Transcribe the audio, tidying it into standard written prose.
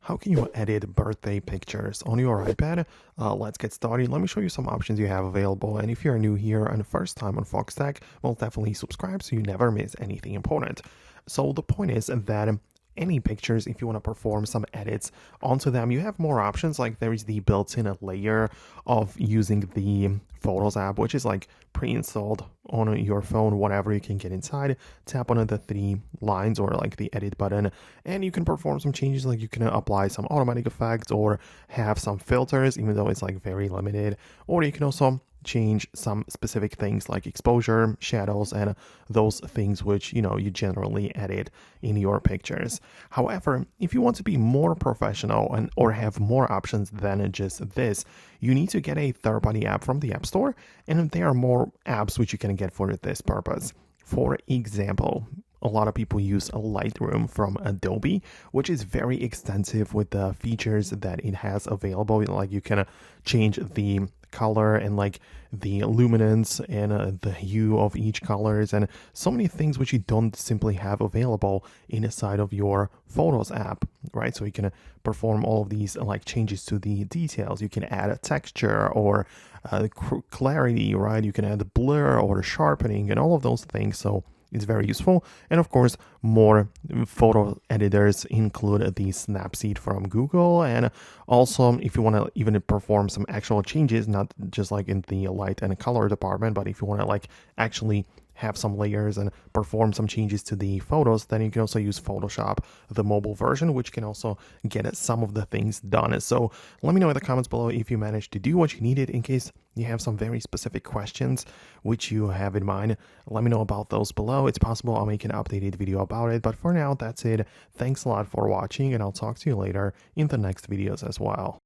How can you edit birthday pictures on your iPad? Let's get started. Let me show you some options you have available. And if you're new here and the first time on Foxtecc, well, definitely subscribe so you never miss anything important. So the point is that any pictures, if you want to perform some edits onto them, you have more options. Like there is the built-in layer of using the Photos app, which is like pre-installed on your phone. Whatever you can get inside, tap on the three lines or like the edit button, and you can perform some changes. Like you can apply some automatic effects or have some filters, even though it's like very limited. Or you can also change some specific things like exposure, shadows, and those things which you generally edit in your pictures. However, if you want to be more professional and or have more options than just this, you need to get a third-party app from the App Store, and there are more apps which you can get for this purpose. For example, a lot of people use Lightroom from Adobe, which is very extensive with the features that it has available. Like you can change the color and like the luminance and the hue of each colors and so many things which you don't simply have available inside of your Photos app, right? So you can perform all of these like changes to the details. You can add a texture or clarity, right? You can add blur or sharpening and all of those things. So it's very useful. And of course, more photo editors include the Snapseed from Google. And also, if you want to even perform some actual changes, not just like in the light and color department, but if you want to like actually have some layers and perform some changes to the photos, then you can also use Photoshop, the mobile version, which can also get some of the things done. So let me know in the comments below if you managed to do what you needed. In case you have some very specific questions which you have in mind, let me know about those below. It's possible I'll make an updated video about it, but for now, that's it. Thanks a lot for watching, and I'll talk to you later in the next videos as well.